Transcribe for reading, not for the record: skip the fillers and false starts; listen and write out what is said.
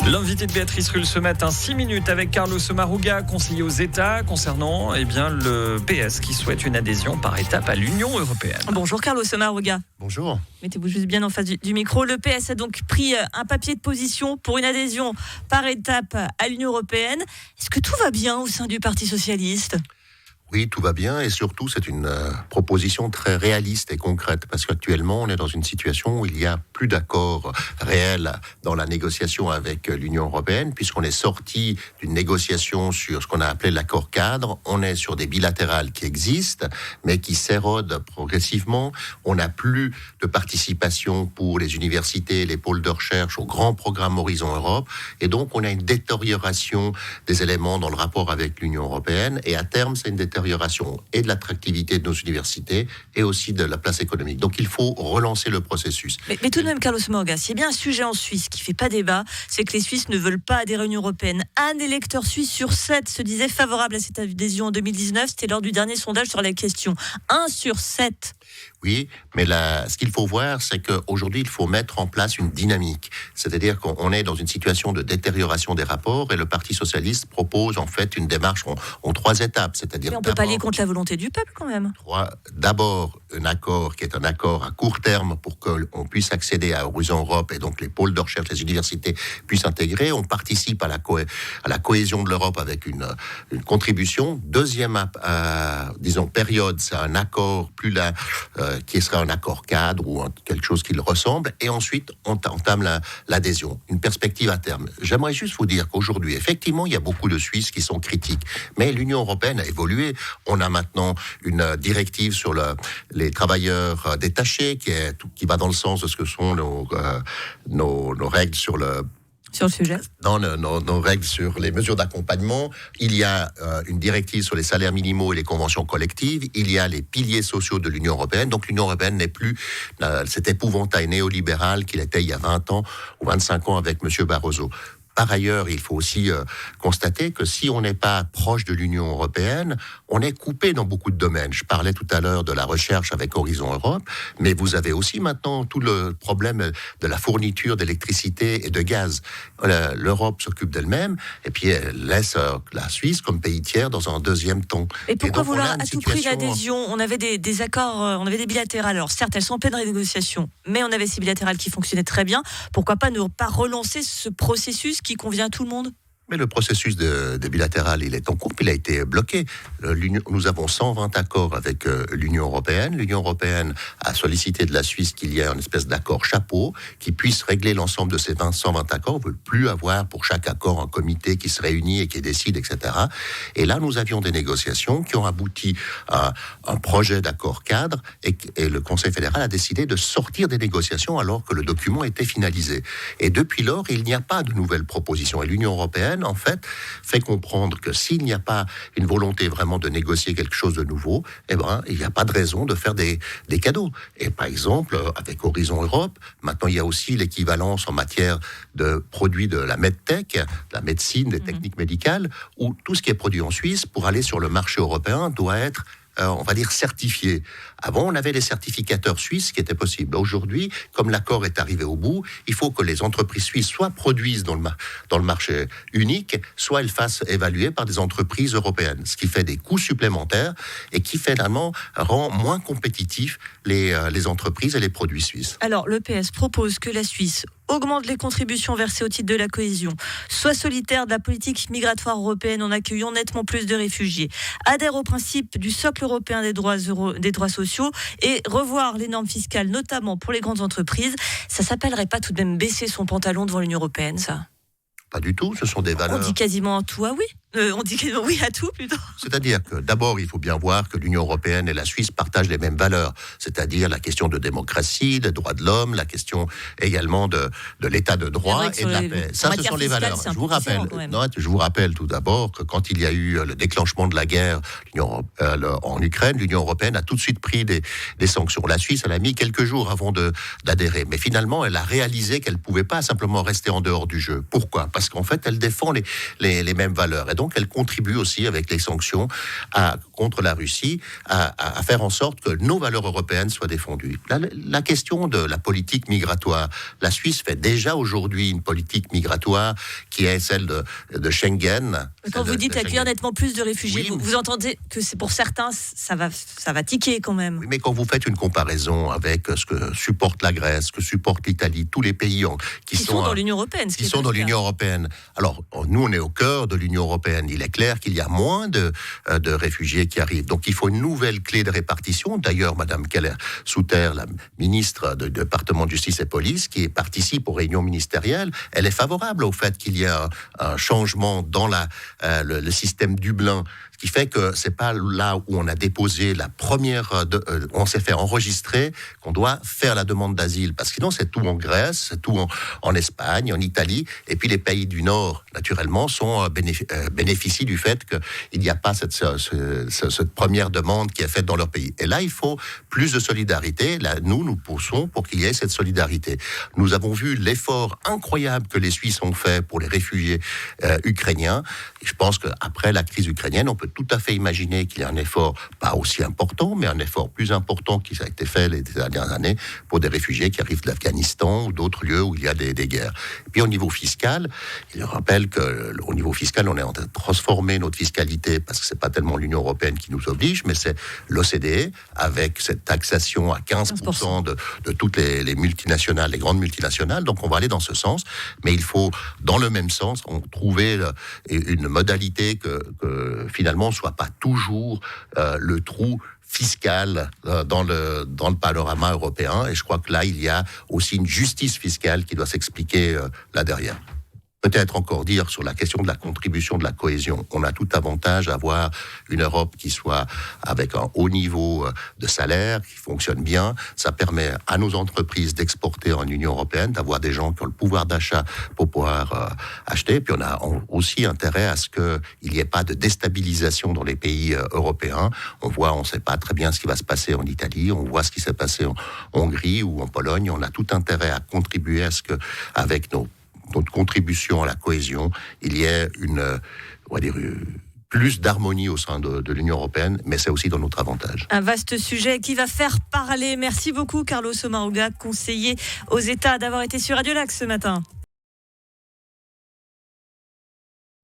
L'invité de Béatrice Rulle ce matin, 6 minutes avec Carlos Maruga, conseiller aux États concernant le PS qui souhaite une adhésion par étape à l'Union européenne. Bonjour Carlos Maruga. Bonjour. Mettez-vous juste bien en face du micro. Le PS a donc pris un papier de position pour une adhésion par étape à l'Union européenne. Est-ce que tout va bien au sein du Parti socialiste ? Oui, tout va bien et surtout c'est une proposition très réaliste et concrète parce qu'actuellement on est dans une situation où il n'y a plus d'accord réel dans la négociation avec l'Union européenne puisqu'on est sorti d'une négociation sur ce qu'on a appelé l'accord cadre. On est sur des bilatérales qui existent mais qui s'érodent progressivement. On n'a plus de participation pour les universités, les pôles de recherche au grand programme Horizon Europe et donc on a une détérioration des éléments dans le rapport avec l'Union européenne et à terme c'est une détérioration et de l'attractivité de nos universités et aussi de la place économique. Donc il faut relancer le processus. Mais tout de même, Carlos Maruga, s'il y a bien un sujet en Suisse qui ne fait pas débat, c'est que les Suisses ne veulent pas adhérer à l'Union européenne. Un électeur suisse sur 7 se disait favorable à cette adhésion en 2019. C'était lors du dernier sondage sur la question. 1 sur 7. Oui, mais ce qu'il faut voir, c'est qu'aujourd'hui, il faut mettre en place une dynamique. C'est-à-dire qu'on est dans une situation de détérioration des rapports et le Parti socialiste propose en fait une démarche en 3 étapes. C'est-à-dire mais on ne peut pas aller contre la volonté du peuple quand même. D'abord, un accord qui est un accord à court terme pour qu'on puisse accéder à Horizon Europe et donc les pôles de recherche, les universités puissent intégrer. On participe à la cohésion de l'Europe avec une contribution. Deuxième, période, c'est un accord qui sera un accord cadre ou quelque chose qui le ressemble, et ensuite on entame l'adhésion, une perspective à terme. J'aimerais juste vous dire qu'aujourd'hui, effectivement, il y a beaucoup de Suisses qui sont critiques, mais l'Union européenne a évolué. On a maintenant une directive sur les travailleurs détachés qui va dans le sens de ce que sont nos règles sur le sujet. Dans nos règles sur les mesures d'accompagnement, il y a une directive sur les salaires minimaux et les conventions collectives, il y a les piliers sociaux de l'Union européenne, donc l'Union européenne n'est plus cet épouvantail néolibéral qu'il était il y a 20 ans ou 25 ans avec M. Barroso. Par ailleurs, il faut aussi constater que si on n'est pas proche de l'Union européenne, on est coupé dans beaucoup de domaines. Je parlais tout à l'heure de la recherche avec Horizon Europe, mais vous avez aussi maintenant tout le problème de la fourniture d'électricité et de gaz. L'Europe s'occupe d'elle-même et puis elle laisse la Suisse comme pays tiers dans un deuxième temps. Et pourquoi vouloir à tout prix l'adhésion ? On avait des accords, on avait des bilatérales. Alors certes, elles sont en pleine renégociation, mais on avait ces bilatérales qui fonctionnaient très bien. Pourquoi pas ne pas relancer ce processus qui convient à tout le monde ? Mais le processus de bilatéral, il est en cours, il a été bloqué. Nous avons 120 accords avec l'Union européenne. L'Union européenne a sollicité de la Suisse qu'il y ait une espèce d'accord chapeau qui puisse régler l'ensemble de ces 120 accords. On ne veut plus avoir pour chaque accord un comité qui se réunit et qui décide, etc. Et là, nous avions des négociations qui ont abouti à un projet d'accord cadre et le Conseil fédéral a décidé de sortir des négociations alors que le document était finalisé. Et depuis lors, il n'y a pas de nouvelles propositions. Et l'Union européenne, en fait comprendre que s'il n'y a pas une volonté vraiment de négocier quelque chose de nouveau, il n'y a pas de raison de faire des cadeaux. Et par exemple, avec Horizon Europe, maintenant il y a aussi l'équivalence en matière de produits de la medtech, de la médecine, des techniques médicales, où tout ce qui est produit en Suisse, pour aller sur le marché européen, doit être certifié. Avant, on avait les certificateurs suisses qui étaient possibles. Aujourd'hui, comme l'accord est arrivé au bout, il faut que les entreprises suisses soit produisent dans le marché unique, soit elles fassent évaluer par des entreprises européennes, ce qui fait des coûts supplémentaires et qui finalement rend moins compétitifs les entreprises et les produits suisses. Alors, le PS propose que la Suisse augmente les contributions versées au titre de la cohésion, soit solitaire de la politique migratoire européenne en accueillant nettement plus de réfugiés, adhère au principe du socle européen des droits sociaux et revoir les normes fiscales, notamment pour les grandes entreprises. Ça s'appellerait pas tout de même baisser son pantalon devant l'Union européenne, ça ? Pas du tout, ce sont des valeurs. On dit quasiment tout à oui. On dit oui à tout plutôt. C'est-à-dire que d'abord, il faut bien voir que l'Union européenne et la Suisse partagent les mêmes valeurs, c'est-à-dire la question de démocratie, des droits de l'homme, la question également de l'état de droit et de la paix. Ça, ce sont les valeurs. Je vous rappelle tout d'abord que quand il y a eu le déclenchement de la guerre en Ukraine, l'Union européenne a tout de suite pris des sanctions. La Suisse, elle a mis quelques jours avant d'adhérer, mais finalement, elle a réalisé qu'elle ne pouvait pas simplement rester en dehors du jeu. Pourquoi ? Parce parce qu'en fait, elle défend les mêmes valeurs. Et donc, elle contribue aussi avec les sanctions contre la Russie à faire en sorte que nos valeurs européennes soient défendues. La question de la politique migratoire, la Suisse fait déjà aujourd'hui une politique migratoire qui est celle de Schengen. Quand vous dites accueillir nettement plus de réfugiés, oui, vous entendez que c'est pour certains, ça va tiquer quand même. Oui, mais quand vous faites une comparaison avec ce que supporte la Grèce, ce que supporte l'Italie, tous les pays qui sont dans l'Union européenne. Qui sont dans l'Union européenne. Alors, nous, on est au cœur de l'Union européenne. Il est clair qu'il y a moins de réfugiés qui arrivent. Donc, il faut une nouvelle clé de répartition. D'ailleurs, Madame Keller-Souter, la ministre du département de justice et police, qui participe aux réunions ministérielles, elle est favorable au fait qu'il y ait un changement dans le système Dublin, ce qui fait que c'est pas là où on a déposé la première, on s'est fait enregistrer qu'on doit faire la demande d'asile, parce que sinon c'est tout en Grèce, c'est tout en Espagne, en Italie, et puis les pays du Nord, naturellement, bénéficient du fait qu'il n'y a pas cette première demande qui est faite dans leur pays. Et là, il faut plus de solidarité. Là, nous poussons pour qu'il y ait cette solidarité. Nous avons vu l'effort incroyable que les Suisses ont fait pour les réfugiés ukrainiens. Et je pense qu'après la crise ukrainienne, on peut tout à fait imaginer qu'il y a un effort, pas aussi important, mais un effort plus important qui a été fait les dernières années pour des réfugiés qui arrivent d'Afghanistan ou d'autres lieux où il y a des guerres. Et puis au niveau fiscal, il rappelle qu'au niveau fiscal, on est en train de transformer notre fiscalité, parce que c'est pas tellement l'Union européenne qui nous oblige, mais c'est l'OCDE, avec cette taxation à 15% de toutes les multinationales, les grandes multinationales. Donc on va aller dans ce sens, mais il faut, dans le même sens, trouver une modalité que finalement soit pas toujours le trou fiscal dans le panorama européen. Et je crois que là, il y a aussi une justice fiscale qui doit s'expliquer là derrière. Peut-être encore dire sur la question de la contribution de la cohésion. On a tout avantage à avoir une Europe qui soit avec un haut niveau de salaire, qui fonctionne bien. Ça permet à nos entreprises d'exporter en Union européenne, d'avoir des gens qui ont le pouvoir d'achat pour pouvoir acheter. Puis on a aussi intérêt à ce qu'il n'y ait pas de déstabilisation dans les pays européens. On ne sait pas très bien ce qui va se passer en Italie, on voit ce qui s'est passé en Hongrie ou en Pologne. On a tout intérêt à contribuer à ce que, avec notre contribution à la cohésion, il y ait plus d'harmonie au sein de l'Union européenne, mais c'est aussi dans notre avantage. Un vaste sujet qui va faire parler. Merci beaucoup, Carlos Sommaruga, conseiller aux États, d'avoir été sur Radio Lac ce matin.